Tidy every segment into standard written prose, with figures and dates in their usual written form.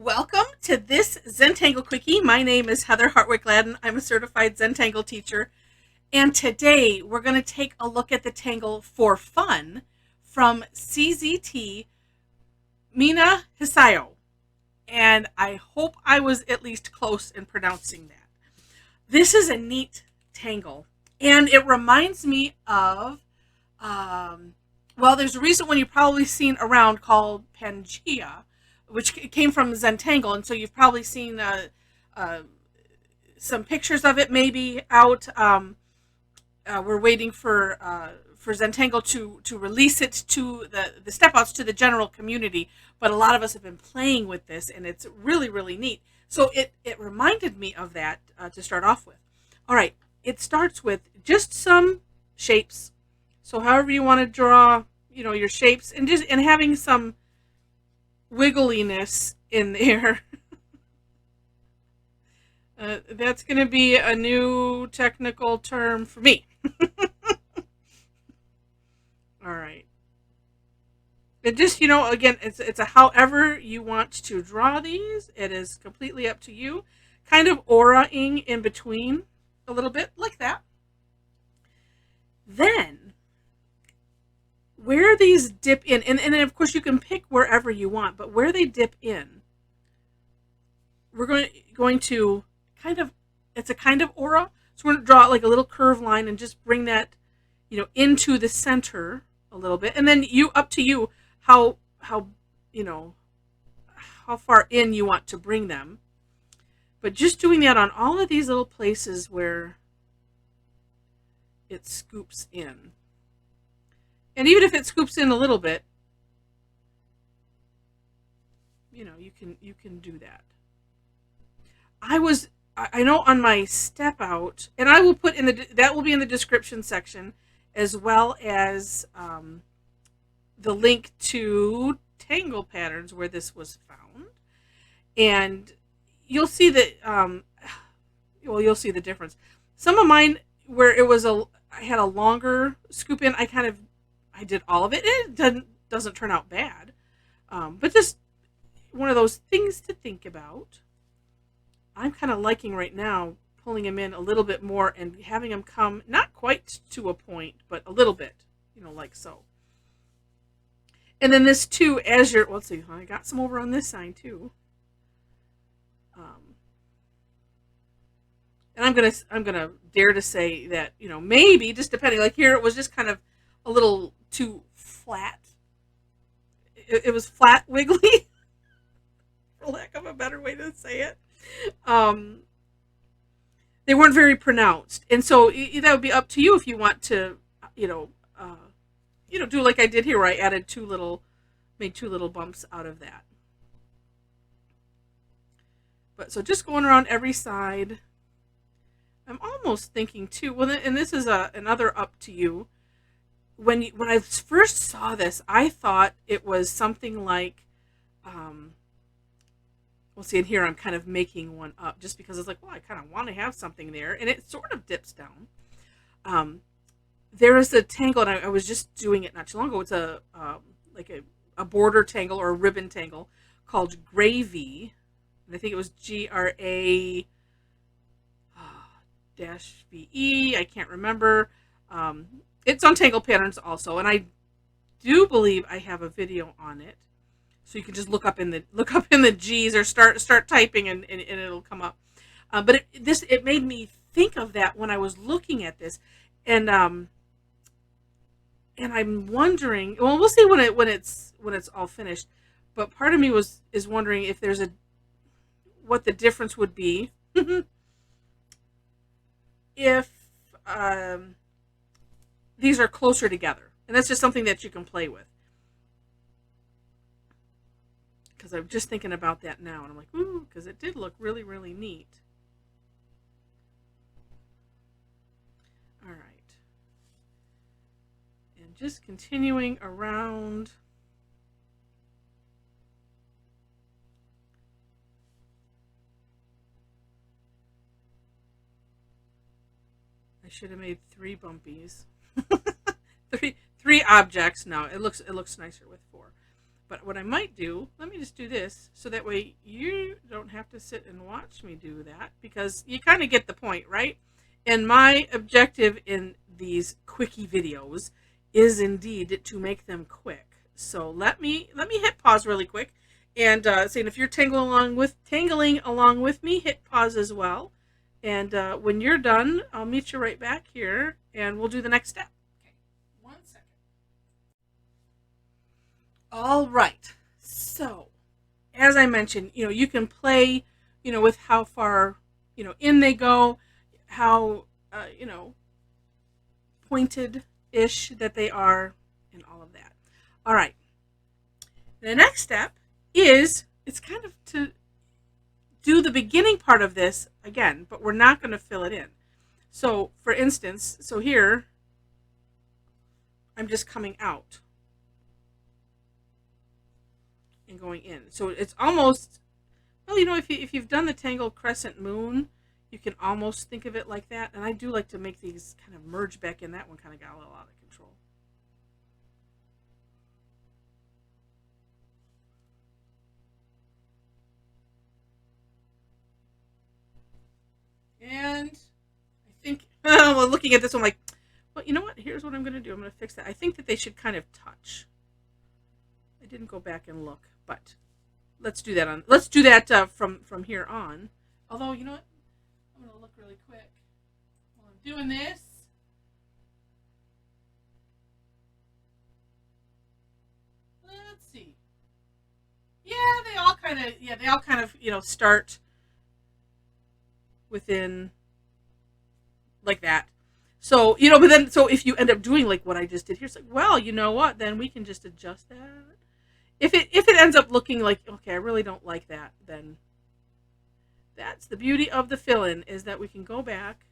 Welcome to this Zentangle Quickie. My name is Heather Hartwick Gladden. I'm a certified Zentangle teacher. And today we're going to take a look at the Tangle for Fun from CZT, Mina, Hsaio. And I hope I was at least close in pronouncing that. This is a neat tangle. And it reminds me of, there's a recent one you've probably seen around called Pangea, which came from Zentangle, and so you've probably seen some pictures of it maybe out. We're waiting for Zentangle to release it to the step outs to the general community, but a lot of us have been playing with this, and it's really, really neat. So it reminded me of that to start off with. All right, it starts with just some shapes. So however you want to draw, your shapes, and having some wiggliness in there. That's going to be a new technical term for me. All right. It just, again, it's a however you want to draw these. It is completely up to you. Kind of aura-ing in between a little bit like that. Then where these dip in, and then of course you can pick wherever you want, but where they dip in, we're going to it's a kind of aura. So we're going to draw like a little curved line and just bring that, into the center a little bit. And then up to you how far in you want to bring them. But just doing that on all of these little places where it scoops in. And even if it scoops in a little bit, you can do that. I know on my step out, and I will put that will be in the description section, as well as the link to Tangle Patterns where this was found, and you'll see that. You'll see the difference. Some of mine where I had a longer scoop in, I did all of it. It doesn't turn out bad, but just one of those things to think about. I'm kind of liking right now pulling them in a little bit more and having them come not quite to a point, but a little bit, like so. And then this too, let's see, I got some over on this side too. And I'm gonna dare to say that maybe just depending, like here it was just kind of a little too flat. It was flat wiggly, for lack of a better way to say it. They weren't very pronounced, and so that would be up to you if you want to, do like I did here, where I added made two little bumps out of that. But so just going around every side. I'm almost thinking too. Well, and this is another up to you. When I first saw this, I thought it was something like, we'll see, and here I'm kind of making one up just because it's like, well, I kind of want to have something there, and it sort of dips down. There is a tangle, and I was just doing it not too long ago. It's a border tangle or a ribbon tangle called Gravy, and I think it was GRA -VE. I can't remember. It's on Tangle Patterns also, and I do believe I have a video on it, so you can just look up in the G's or start typing and it'll come up. But it made me think of that when I was looking at this, and I'm wondering. Well, we'll see when it's all finished. But part of me is wondering if there's what the difference would be if these are closer together, and that's just something that you can play with. Because I'm just thinking about that now, and I'm like, ooh, because it did look really, really neat. All right, and just continuing around. I should have made 3 bumpies. three objects. No, it looks nicer with 4. But what I might do, let me just do this so that way you don't have to sit and watch me do that, because you kind of get the point, right? And my objective in these quickie videos is indeed to make them quick. So let me hit pause really quick, and saying if you're tangling along with me, hit pause as well. And when you're done, I'll meet you right back here, and we'll do the next step. Okay, 1 second. All right. So, as I mentioned, you can play, with how far, in they go, how, pointed-ish that they are, and all of that. All right. The next step is, it's kind of to do the beginning part of this again, but we're not going to fill it in. So, for instance, here, I'm just coming out and going in. So it's almost, well, if you've done the Tangle Crescent Moon, you can almost think of it like that. And I do like to make these kind of merge back in. That one kind of got a little out of control. And I think, well, looking at this, I'm like, well, you know what? Here's what I'm going to do. I'm going to fix that. I think that they should kind of touch. I didn't go back and look, but let's do that from here on. Although, you know what? I'm going to look really quick while I'm doing this. Let's see. Yeah, they all kind of start within like that. So, but then, so if you end up doing like what I just did here, it's like, well, you know what? Then we can just adjust that. If it ends up looking like, okay, I really don't like that, then that's the beauty of the fill-in, is that we can go back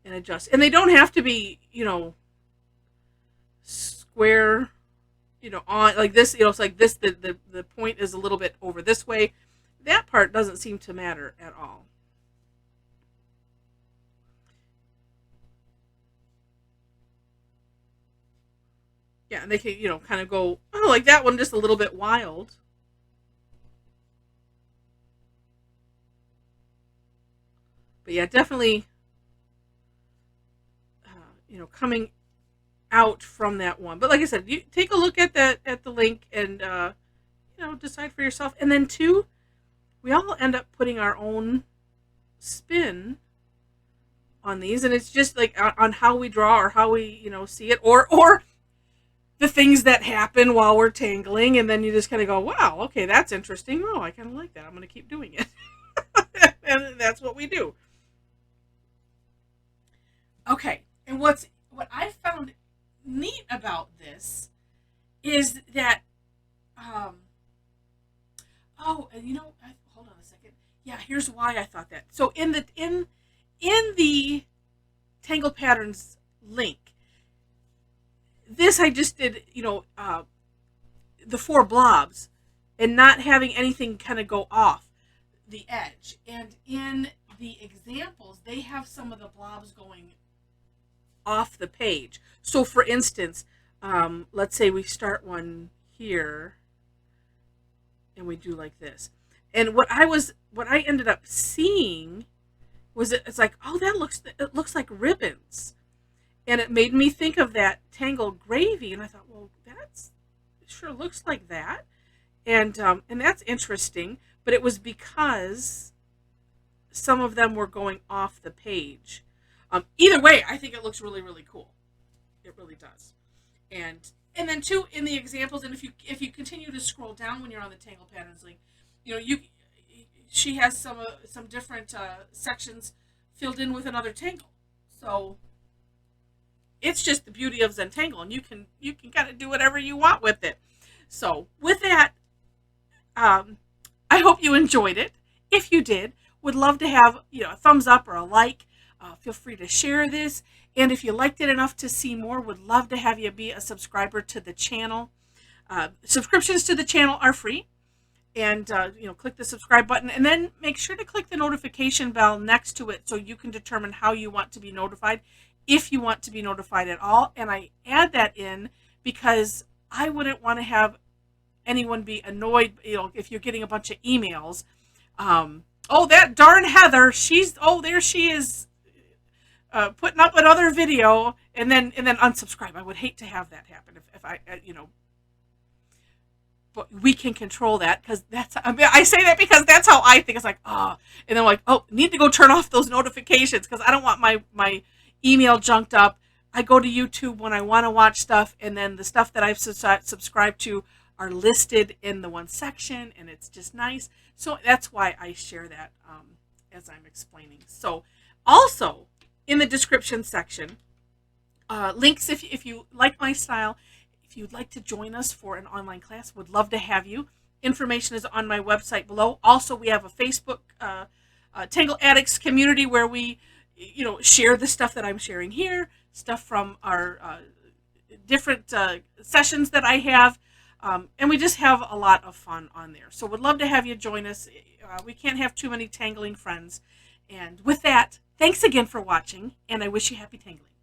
and adjust. And they don't have to be, square, on like this, it's like this, the point is a little bit over this way. That part doesn't seem to matter at all. Yeah, and they can, kind of go, oh, like that one, just a little bit wild. But yeah, definitely, coming out from that one. But like I said, you take a look at the link and, decide for yourself. And then two, we all end up putting our own spin on these. And it's just like on how we draw or how we, see it, or the things that happen while we're tangling, and then you just kind of go, wow, okay, that's interesting. Oh, I kind of like that. I'm going to keep doing it. And that's what we do. Okay, and what I found neat about this is that, and hold on a second. Yeah, here's why I thought that. So in the Tangle Patterns link, this I just did, the 4 blobs and not having anything kind of go off the edge. And in the examples, they have some of the blobs going off the page. So for instance, let's say we start one here and we do like this. And what I ended up seeing was it's like, oh, it looks like ribbons. And it made me think of that Tangle Gravy, and I thought, well, it sure looks like that, and that's interesting. But it was because some of them were going off the page. Either way, I think it looks really, really cool. It really does. And then too, in the examples, and if you continue to scroll down when you're on the Tangle Patterns link, she has some different sections filled in with another tangle. So it's just the beauty of Zentangle, and you can kind of do whatever you want with it. So with that, I hope you enjoyed it. If you did, would love to have a thumbs up or a like. Feel free to share this, and if you liked it enough to see more, would love to have you be a subscriber to the channel. Subscriptions to the channel are free, and click the subscribe button, and then make sure to click the notification bell next to it so you can determine how you want to be notified, if you want to be notified at all. And I add that in because I wouldn't want to have anyone be annoyed, if you're getting a bunch of emails. Oh, that darn Heather, there she is, putting up another video, and then unsubscribe. I would hate to have that happen if I, but we can control that, because I say that because that's how I think. It's like, and then I'm like, need to go turn off those notifications, because I don't want my email junked up. I go to YouTube when I want to watch stuff, and then the stuff that I've subscribed to are listed in the one section, and it's just nice. So that's why I share that as I'm explaining. So also in the description section, links if you like my style. If you'd like to join us for an online class, would love to have you. Information is on my website below. Also, we have a Facebook Tangle Addicts community where we, share the stuff that I'm sharing here, stuff from our different sessions that I have, and we just have a lot of fun on there. So would love to have you join us. We can't have too many tangling friends. And with that, thanks again for watching, and I wish you happy tangling.